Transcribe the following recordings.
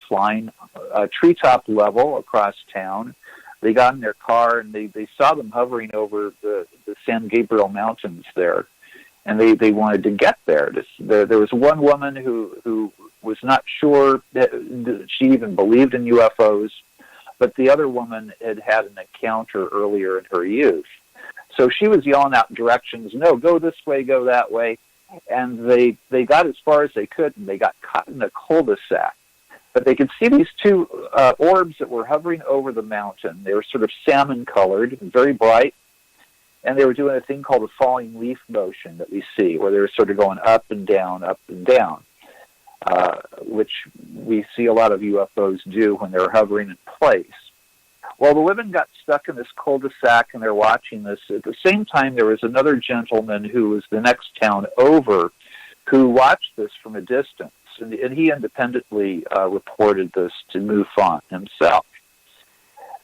flying treetop level across town. They got in their car and they saw them hovering over the San Gabriel Mountains there, and they wanted to get there. There was one woman who was not sure that she even believed in UFOs, but the other woman had an encounter earlier in her youth. So she was yelling out directions, no, go this way, go that way. And they got as far as they could, and they got caught in a cul-de-sac. But they could see these two orbs that were hovering over the mountain. They were sort of salmon-colored, very bright, and they were doing a thing called a falling leaf motion that we see, where they're sort of going up and down, which we see a lot of UFOs do when they're hovering in place. Well, the women got stuck in this cul-de-sac, and they're watching this. At the same time, there was another gentleman who was the next town over who watched this from a distance, and he independently reported this to Mufon himself.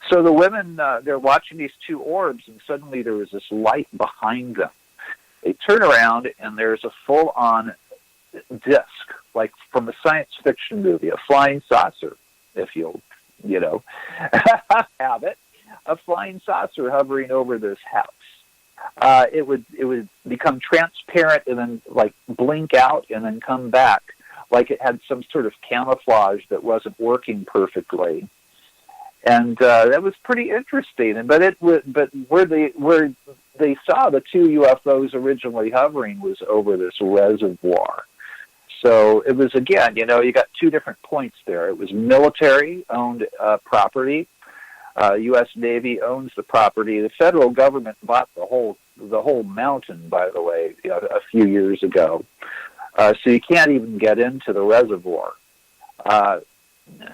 So the women, they're watching these two orbs, and suddenly there was this light behind them. They turn around, and there's a full-on disc, like from a science fiction movie, a flying saucer, if you'll have it, a flying saucer hovering over this house. It would become transparent and then like blink out and then come back, like it had some sort of camouflage that wasn't working perfectly. And that was pretty interesting. But where they saw the two UFOs originally hovering was over this reservoir. So it was, again, you got two different points there. It was military-owned property. U.S. Navy owns the property. The federal government bought the whole mountain, by the way, a few years ago. So you can't even get into the reservoir.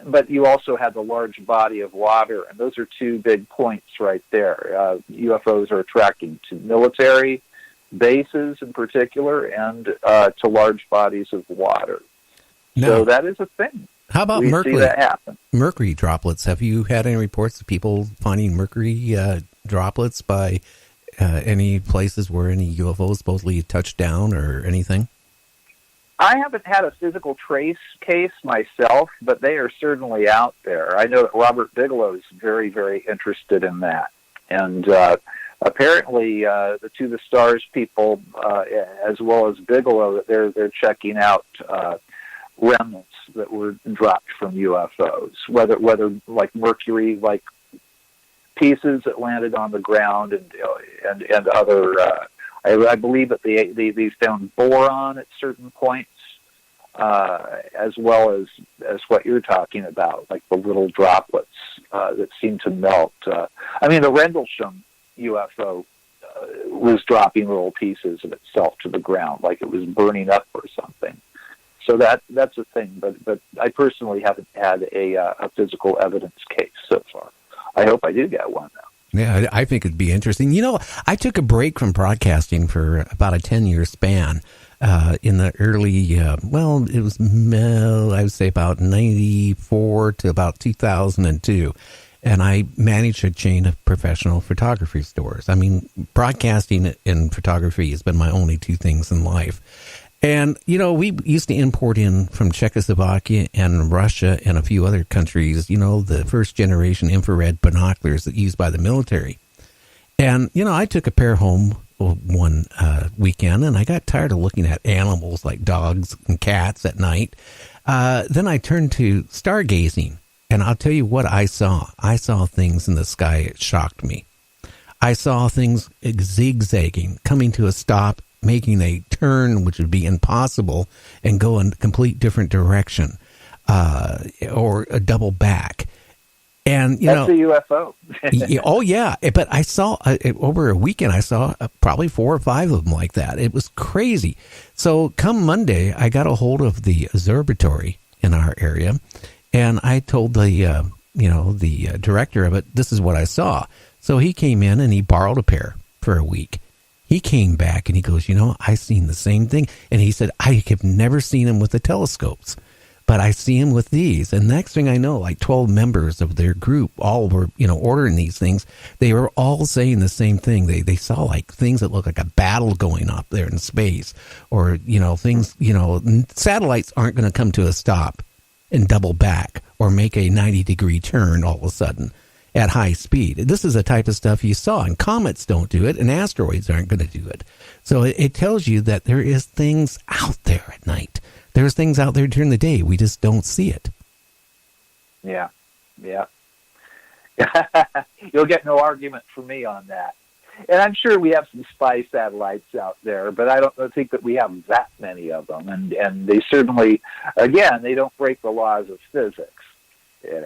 But you also had the large body of water, and those are two big points right there. UFOs are attracting to military bases in particular, and to large bodies of water. No. So that is a thing. How about mercury? See that happen. Mercury droplets. Have you had any reports of people finding mercury droplets by any places where any UFOs supposedly touched down or anything? I haven't had a physical trace case myself, but they are certainly out there. I know that Robert Bigelow is very, very interested in that. And apparently, the To the Stars people, as well as Bigelow, they're checking out remnants that were dropped from UFOs, whether like mercury, like pieces that landed on the ground, and other. I believe that they found boron at certain points, as well as what you're talking about, like the little droplets that seem to melt. I mean, the Rendlesham UFO was dropping little pieces of itself to the ground, like it was burning up or something. So that's a thing, but I personally haven't had a physical evidence case so far. I hope I do get one, though. Yeah, I think it'd be interesting. I took a break from broadcasting for about a 10-year span in the early, it was, I would say about 94 to about 2002. And I managed a chain of professional photography stores. I mean, broadcasting and photography has been my only two things in life. And, we used to import in from Czechoslovakia and Russia and a few other countries, the first generation infrared binoculars that used by the military. And, I took a pair home one weekend, and I got tired of looking at animals like dogs and cats at night. Then I turned to stargazing, and I'll tell you what I saw. I saw things in the sky. It shocked me. I saw things zigzagging, coming to a stop, making a turn, which would be impossible, and go in a complete different direction, or a double back. And that's a UFO. Oh yeah, but I saw over a weekend. I saw probably 4 or 5 of them like that. It was crazy. So come Monday, I got a hold of the observatory in our area, and I told the director of it, this is what I saw. So he came in and he borrowed a pair for a week. He came back and he goes, I seen the same thing. And he said, I have never seen him with the telescopes, but I see him with these. And next thing I know, like 12 members of their group all were, ordering these things. They were all saying the same thing. They saw like things that look like a battle going up there in space, or, things, satellites aren't going to come to a stop and double back, or or make a 90-degree turn all of a sudden at high speed. This is the type of stuff you saw, and comets don't do it, and asteroids aren't going to do it. So it tells you that there is things out there at night. There's things out there during the day. We just don't see it. Yeah. You'll get no argument from me on that. And I'm sure we have some spy satellites out there, but I don't think that we have that many of them. And they certainly, again, they don't break the laws of physics. They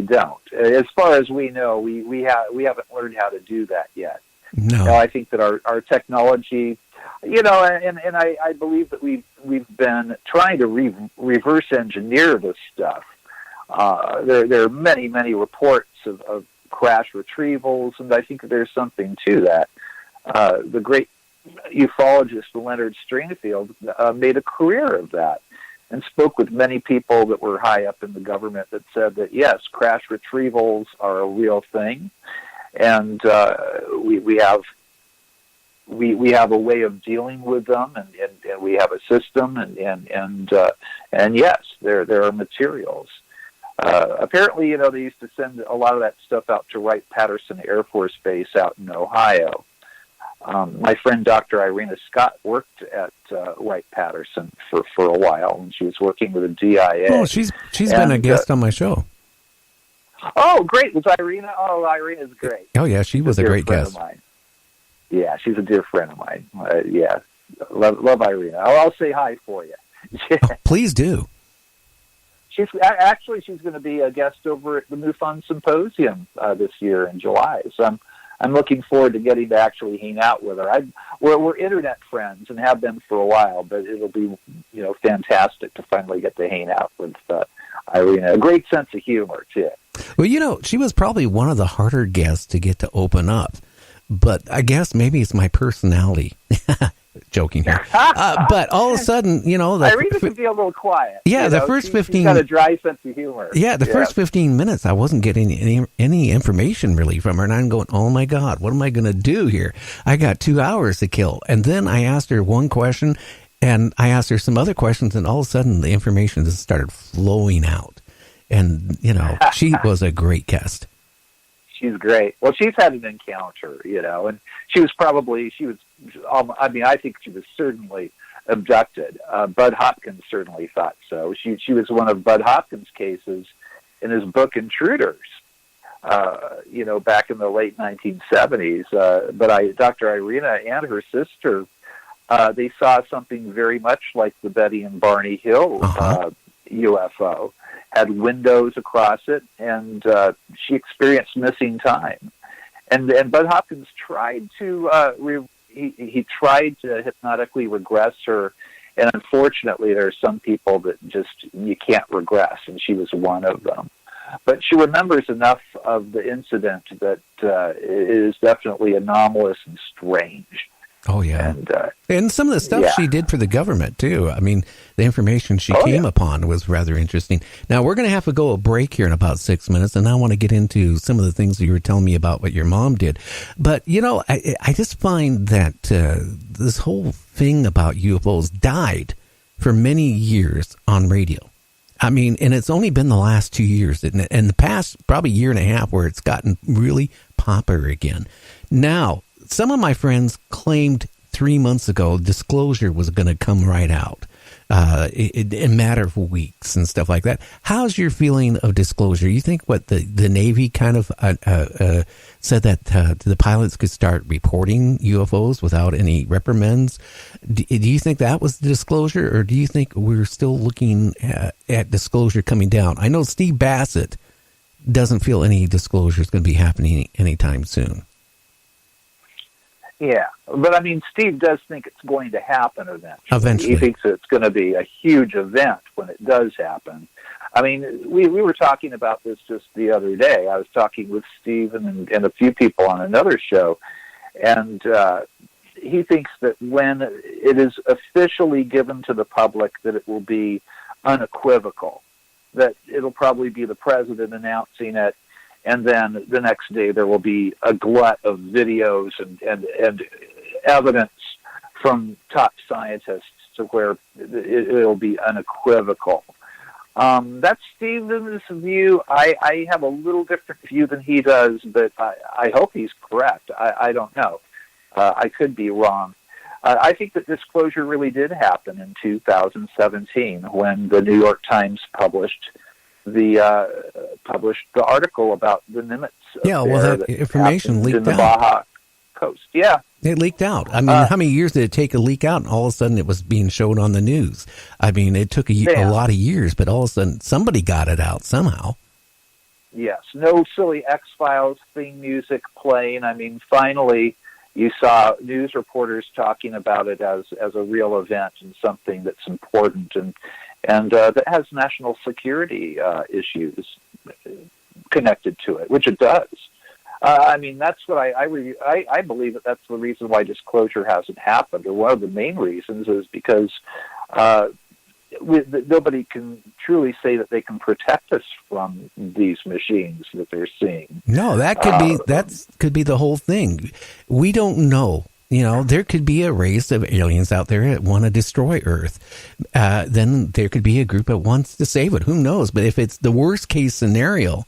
don't. As far as we know, we haven't learned how to do that yet. No, I think that our technology, and I believe that we've been trying to reverse engineer this stuff. There are many reports of crash retrievals, and I think there's something to that. The great ufologist Leonard Stringfield made a career of that, and spoke with many people that were high up in the government that said that yes, crash retrievals are a real thing, and we have a way of dealing with them, and we have a system, and yes, there are materials. Apparently, they used to send a lot of that stuff out to Wright-Patterson Air Force Base out in Ohio. My friend Dr. Irena Scott worked at Wright-Patterson for a while, and she was working with the DIA. Oh, she's been a guest on my show. Oh, great. Was Irena? Oh, Irena's great. Oh, yeah, she was a great guest. Yeah, she's a dear friend of mine. Yeah, love Irena. I'll say hi for you. Oh, please do. She's going to be a guest over at the Mufon Symposium this year in July. So I'm looking forward to getting to actually hang out with her. We're internet friends and have been for a while, but it'll be fantastic to finally get to hang out with Irena. A great sense of humor too. Well, she was probably one of the harder guests to get to open up, but I guess maybe it's my personality. Joking here. But all of a sudden, Irena can be a little quiet. Yeah, the first 15... She's got a dry sense of humor. Yeah, the first 15 minutes, I wasn't getting any information really from her, and I'm going, oh my God, what am I going to do here? I got 2 hours to kill. And then I asked her one question, and I asked her some other questions, and all of a sudden the information just started flowing out. And, she was a great guest. She's great. Well, she's had an encounter, and I think she was certainly abducted. Bud Hopkins certainly thought so. She was one of Bud Hopkins' cases in his book Intruders, back in the late 1970s. But Dr. Irena and her sister, they saw something very much like the Betty and Barney Hill UFO. Had windows across it, and she experienced missing time. And Bud Hopkins tried to he tried to hypnotically regress her, and unfortunately, there are some people that just you can't regress, and she was one of them. But she remembers enough of the incident that it is definitely anomalous and strange. Oh, yeah. And some of the stuff she did for the government, too. I mean, the information she came upon was rather interesting. Now, we're going to have to go a break here in about 6 minutes, and I want to get into some of the things that you were telling me about what your mom did. But, I just find that this whole thing about UFOs died for many years on radio. I mean, and it's only been the last 2 years, and the past probably year and a half where it's gotten really popular again. Now, some of my friends claimed 3 months ago disclosure was going to come right out in a matter of weeks and stuff like that. How's your feeling of disclosure? You think the Navy kind of said that the pilots could start reporting UFOs without any reprimands? Do you think that was the disclosure, or do you think we're still looking at disclosure coming down? I know Steve Bassett doesn't feel any disclosure is going to be happening anytime soon. Yeah, but I mean, Steve does think it's going to happen eventually. He thinks it's going to be a huge event when it does happen. I mean, we were talking about this just the other day. I was talking with Steve and a few people on another show, and he thinks that when it is officially given to the public that it will be unequivocal, that it'll probably be the president announcing it, and then the next day there will be a glut of videos and evidence from top scientists to where it'll be unequivocal. That's Stephen's view. I have a little different view than he does, but I hope he's correct. I don't know. I could be wrong. I think that disclosure really did happen in 2017 when the New York Times published the article about the Nimitz. Yeah, well, that information leaked in the out. Baja Coast. Yeah. It leaked out. I mean, how many years did it take to leak out? And all of a sudden it was being shown on the news. I mean, it took a lot of years, but all of a sudden somebody got it out somehow. Yes. No silly X-Files theme music playing. I mean, finally you saw news reporters talking about it as a real event and something that's important and that has national security issues connected to it, which it does. I mean, that's what I believe that that's the reason why disclosure hasn't happened, or one of the main reasons is because nobody can truly say that they can protect us from these machines that they're seeing. No, that could be the whole thing. We don't know. You know, there could be a race of aliens out there that want to destroy Earth. Then there could be a group that wants to save it. Who knows? But if it's the worst case scenario,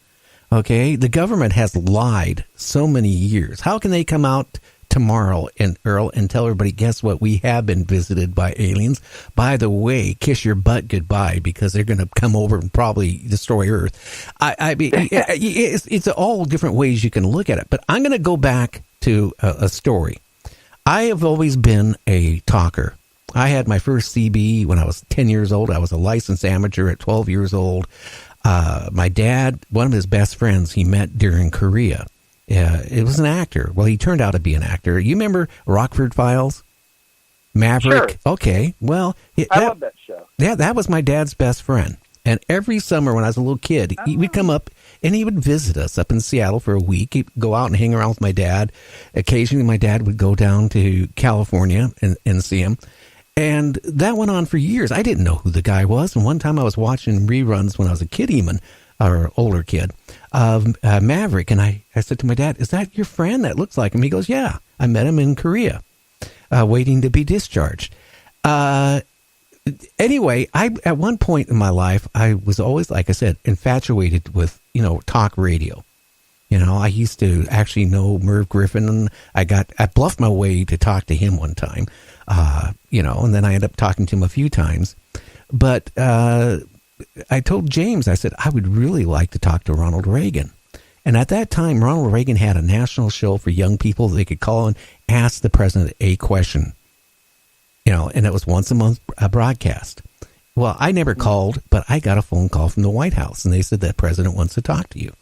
okay, the government has lied so many years. How can they come out tomorrow, and Earl, and tell everybody, guess what? We have been visited by aliens. By the way, kiss your butt goodbye, because they're going to come over and probably destroy Earth. I mean, it's all different ways you can look at it. But I'm going to go back to a story. I have always been a talker. I had my first CB when I was 10 years old. I was a licensed amateur at 12 years old. My dad, one of his best friends he met during Korea, it was an actor. Well, he turned out to be an actor. You remember Rockford Files? Maverick? Sure. Okay. Well, I love that show. Yeah, that was my dad's best friend. And every summer when I was a little kid, he would come up and he would visit us up in Seattle for a week. He'd go out and hang around with my dad. Occasionally, my dad would go down to California and see him. And that went on for years. I didn't know who the guy was. And one time I was watching reruns when I was a kid even, or older kid, of Maverick. And I said to my dad, is that your friend? That looks like him. He goes, yeah, I met him in Korea, waiting to be discharged. Anyway, at one point in my life, I was always, like I said, infatuated with, talk radio. I used to actually know Merv Griffin, and I bluffed my way to talk to him one time, and then I ended up talking to him a few times. But I told James, I said, I would really like to talk to Ronald Reagan. And at that time, Ronald Reagan had a national show for young people. They could call and ask the president a question, and it was once a month broadcast. Well, I never called, but I got a phone call from the White House, and they said that president wants to talk to you.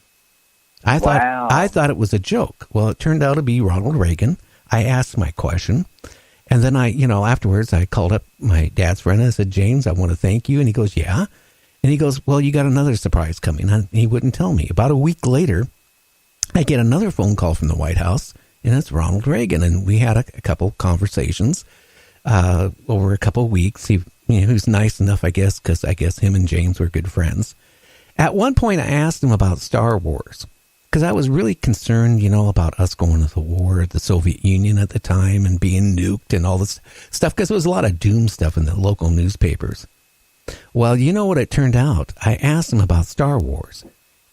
I thought it was a joke. Well, it turned out to be Ronald Reagan. I asked my question, and then afterwards I called up my dad's friend and I said, James, I want to thank you. And he goes, yeah. And he goes, well, you got another surprise coming. And he wouldn't tell me. About a week later, I get another phone call from the White House, and it's Ronald Reagan. And we had a couple conversations over a couple of weeks. He was nice enough, I guess, because I guess him and James were good friends. At one point, I asked him about Star Wars, because I was really concerned, about us going to the war at the Soviet Union at the time and being nuked and all this stuff, because there was a lot of doom stuff in the local newspapers. Well, you know what it turned out? I asked him about Star Wars,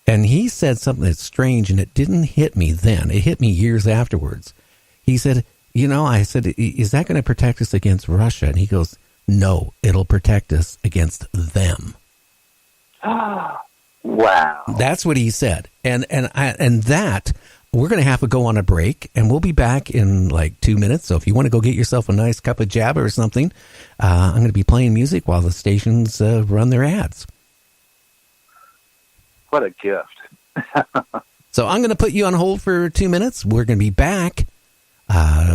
and he said something that's strange, and it didn't hit me then. It hit me years afterwards. He said, I said, is that going to protect us against Russia? And he goes, no, it'll protect us against them. Wow. That's what he said. And that, we're going to have to go on a break, and we'll be back in like 2 minutes. So if you want to go get yourself a nice cup of Java or something, I'm going to be playing music while the stations run their ads. What a gift. So I'm going to put you on hold for 2 minutes. We're going to be back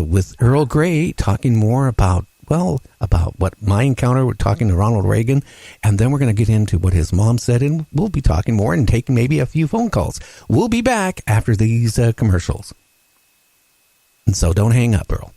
with Earl Grey talking more about what my encounter with talking to Ronald Reagan, and then we're going to get into what his mom said, and we'll be talking more and taking maybe a few phone calls. We'll be back after these commercials. And so don't hang up, Earl.